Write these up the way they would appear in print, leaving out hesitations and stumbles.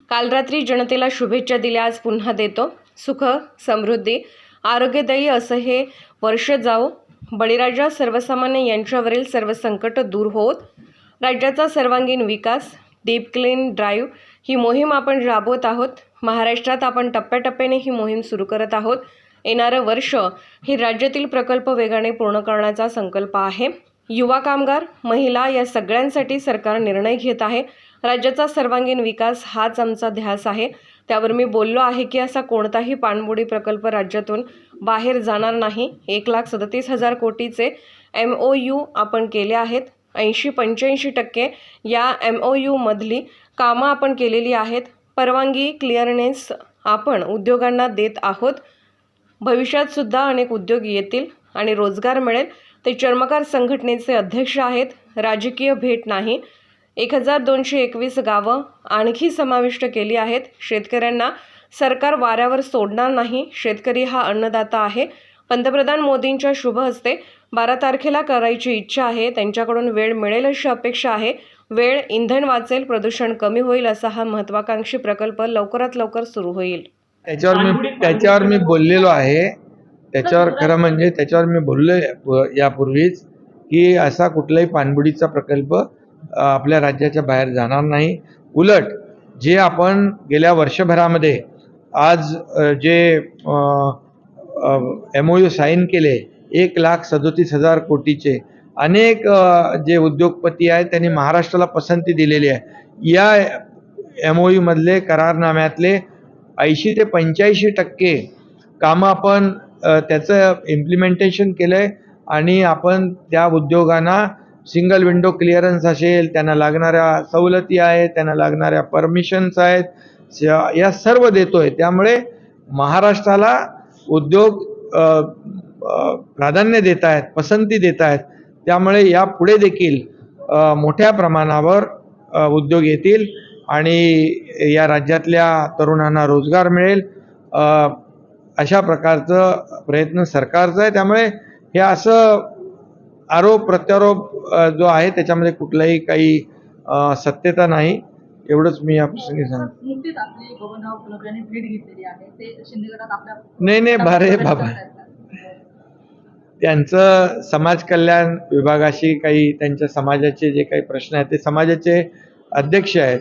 काल रात्री जनतेला शुभेच्छा दिल्या, आज पुन्हा देतो. सुख, समृद्धी, आरोग्यदायी असं हे वर्ष जावो. बळीराजा सर्वसामान्य यांच्यावरील सर्व संकट दूर होत राज्याचा सर्वांगीण विकास. डीप क्लीन ड्राईव्ह ही मोहीम आपण राबवत आहोत. महाराष्ट्रात आपण टप्प्याटप्प्याने ही मोहीम सुरू करत आहोत. येणारं वर्ष हे राज्यातील प्रकल्प वेगाने पूर्ण करण्याचा संकल्प आहे. युवा, कामगार, महिला या सगळ्यांसाठी सरकार निर्णय घेत आहे. राज्याचा सर्वांगीण विकास हाच आमचा ध्यास आहे. त्यावर मी बोललो आहे की असा कोणताही पाणबुडी प्रकल्प राज्यातून बाहेर जाणार नाही. 1,37,000 कोटीचे MOU आपण केले आहेत. 80-85% या MOU मधली कामं आपण केलेली आहेत. परवानगी, क्लिअरनेस आपण उद्योगांना देत आहोत. भविष्यात सुद्धा अनेक उद्योग येतील आणि रोजगार मिळेल. ते चर्मकार संघटनेचे अध्यक्ष आहेत. राजकीय भेट नाही. 1,221 गावं आणखी समाविष्ट केली आहेत. शेतकऱ्यांना सरकार वाऱ्यावर सोडणार नाही. शेतकरी हा अन्नदाता आहे. पंतप्रधान मोदींच्या शुभ हस्ते 12 तारखेला करायची इच्छा आहे. त्यांच्याकडून वेळ मिळेल अशी अपेक्षा आहे. वेळ, इंधन वाचेल, प्रदूषण कमी होईल असा हा महत्त्वाकांक्षी प्रकल्प लवकरात लवकर सुरू होईल. त्याच्यावर मी बोललेलो आहे. त्याच्यावर खरं म्हणजे त्याच्यावर मी बोललो यापूर्वीच की असा कुठलाही पाणबुडीचा प्रकल्प आपल्या राज्याच्या बाहेर जाणार नाही. उलट जे आपण गेल्या वर्षभरामध्ये आज जे MOU साईन केले 1,37,000 कोटीचे, अनेक जे उद्योगपती आहेत त्यांनी महाराष्ट्राला पसंती दिलेली आहे. या MOU मधले करारनाम्यातले 80 ते 85% कामं आपण त्याचं इम्प्लिमेंटेशन केलं आहे आणि आपण त्या उद्योगांना सिंगल विंडो क्लिअरन्स असेल, त्यांना लागणाऱ्या सवलती आहेत, त्यांना लागणाऱ्या परमिशन्स आहेत, या सर्व देतोय. त्यामुळे महाराष्ट्राला उद्योग प्राधान्य देत आहेत, पसंती देत आहेत. त्यामुळे यापुढे देखील मोठ्या प्रमाणावर उद्योग येतील आणि या राज्यातल्या तरुणांना रोजगार मिळेल. अशा प्रकारचं प्रयत्न सरकारचा आहे. त्यामुळे हे असं आरोप प्रत्यारोप जो आहे त्याच्यामध्ये कुठलाही काही सत्यता नाही. एवढंच मी या प्रसंगी सांगतो. नाही बारे बाबा, त्यांचं समाज कल्याण विभागाशी काही त्यांच्या समाजाचे जे काही प्रश्न आहेत ते समाजाचे अध्यक्ष आहेत.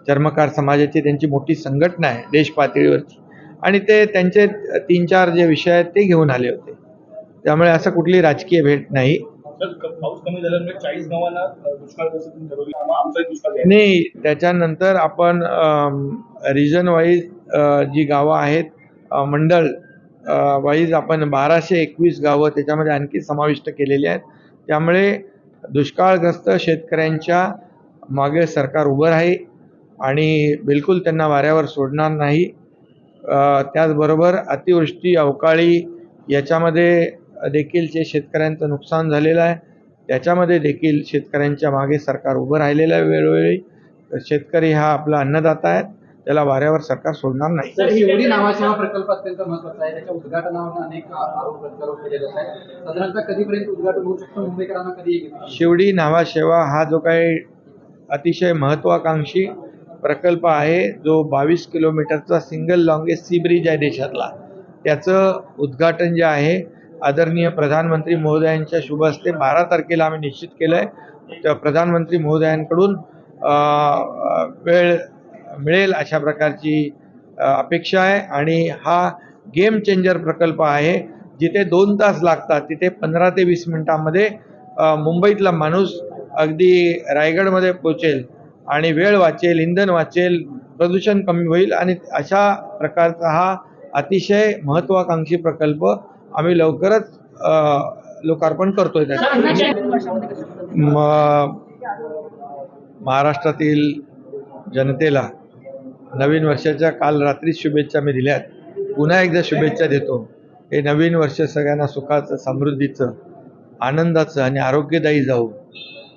चर्मकार समाजाची त्यांची मोठी संघटना आहे देश पातळीवरची आणि ते त्यांचे 3-4 जे विषय आहेत ते घेऊन आले होते. त्यामुळे असं कुठली राजकीय भेट नाही. पाऊस कमी झाल्यामुळे 40 गावांना दुष्काळग्रस्त ठरवली. आमचा दुष्काळ नाही, त्याच्यानंतर आपण रिजन वाईज जी गावं आहेत, मंडळ वाईज आपण 1221 गावं त्याच्यामध्ये आणखी समाविष्ट केलेली आहेत. त्यामुळे दुष्काळग्रस्त शेतकऱ्यांच्या मागे सरकार उभं आहे आणि बिलकुल त्यांना वाऱ्यावर सोडणार नाही. त्याचबरोबर अतिवृष्टी, अवकाळी याच्यामध्ये देखील जे शेतकऱ्यांचं नुकसान झालेलं आहे त्याच्यामध्ये देखील शेतकऱ्यांच्या मागे सरकार उभं राहिलेलं आहे. वेळोवेळी शेतकरी हा आपला अन्नदाता आहे, त्याला वाऱ्यावर सरकार सोडणार नाही. शिवडी नावाचा प्रकल्प अत्यंत महत्त्वाचा आहे. त्याच्या उद्घाटनावर अनेक आरोप प्रत्यारोप केले जात आहेत. साधारणतः कधीपर्यंत उद्घाटन होऊ शकतं? मुंबईकरांना कधी? शिवडी नावाशेवा हा जो काही अतिशय महत्त्वाकांक्षी प्रकल्प आहे, जो 22 किलोमीटरचा सिंगल लॉंगेस्ट सी ब्रिज आहे देशातला, त्याचं उद्घाटन जे आहे आदरणीय प्रधानमंत्री महोदयांच्या शुभ हस्ते 12 तारखेला आम्ही निश्चित केलं आहे. तर प्रधानमंत्री महोदयांकडून वेळ मिळेल अशा प्रकारची अपेक्षा आहे आणि हा गेम चेंजर प्रकल्प आहे. जिथे 2 तास लागतात तिथे 15 ते 20 मिनिटांमध्ये मुंबईतला माणूस अगदी रायगडमध्ये पोहोचेल आणि वेळ वाचेल, इंधन वाचेल, प्रदूषण कमी होईल आणि अशा प्रकारचा हा अतिशय महत्त्वाकांक्षी प्रकल्प आम्ही लवकरच लोकार्पण करतोय. महाराष्ट्रातील जनतेला नवीन वर्षाच्या काल रात्री शुभेच्छा मी दिल्यात. पुन्हा एकदा शुभेच्छा देतो. हे नवीन वर्ष सगळ्यांना सुखाचं, समृद्धीचं, आनंदाचं आणि आरोग्यदायी जाऊ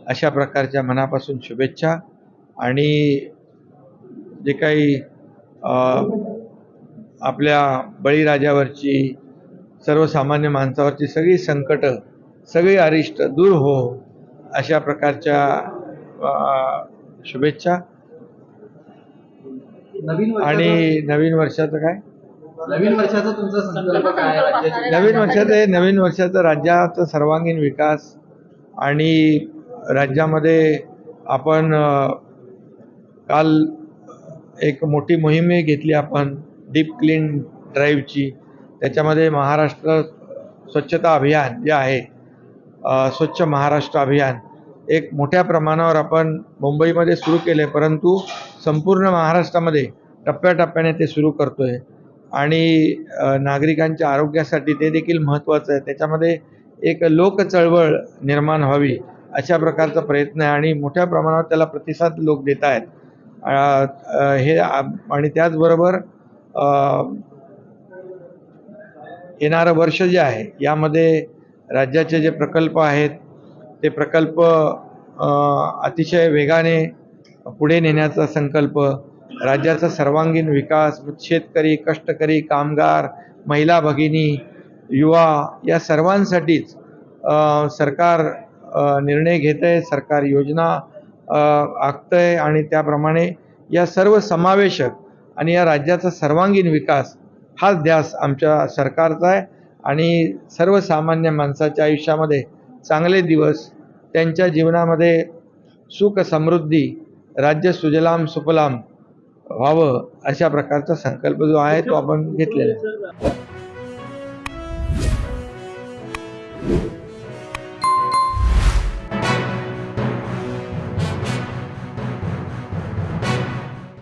अशा प्रकारच्या मनापासून शुभेच्छा. आणि जे काही आपल्या बळीराजावरची, सर्वसामान्य माणसावरची सगळी संकट, सगळी अरिष्ट दूर हो अशा प्रकारच्या शुभेच्छा. नवीन वर्षाचा आणि नवीन वर्षाचं काय तुमचा संकल्प काय आहे राज्याची? नवीन वर्षाचं राज्याचा सर्वांगीण विकास आणि राज्यामध्ये आपण काल एक मोठी मोहीम घेतली आपण डीप क्लीन ड्राईव्हची. त्याच्यामध्ये महाराष्ट्र स्वच्छता अभियान जे आहे, स्वच्छ महाराष्ट्र अभियान एक मोठ्या प्रमाणावर आपण मुंबईमध्ये सुरू केले, परंतु संपूर्ण महाराष्ट्रामध्ये टप्प्याटप्प्याने ते सुरू करतोय आणि नागरिकांच्या आरोग्यासाठी ते देखील महत्त्वाचं आहे. त्याच्यामध्ये एक लोक चळवळ निर्माण व्हावी अशा प्रकारचा प्रयत्न आहे आणि मोठ्या प्रमाणावर त्याला प्रतिसाद लोक देत आहेत. हे आणि त्याचबरोबर येणारं वर्ष जे आहे यामध्ये राज्याचे जे प्रकल्प आहेत ते प्रकल्प अतिशय वेगाने पुढे नेण्याचा संकल्प, राज्याचा सर्वांगीण विकास, शेतकरी, कष्टकरी, कामगार, महिला भगिनी, युवा या सर्वांसाठीच सरकार निर्णय घेत आहे, सरकार योजना आखत आहे आणि त्याप्रमाणे या सर्व समावेशक आणि या राज्याचा सर्वांगीण विकास हाच ध्यास आमच्या सरकारचा आहे आणि सर्वसामान्य माणसाच्या आयुष्यामध्ये चांगले दिवस, त्यांच्या जीवनामध्ये सुख समृद्धी, राज्य सुजलाम सुफलाम व्हावं अशा प्रकारचा संकल्प जो आहे तो आपण घेतलेला आहे.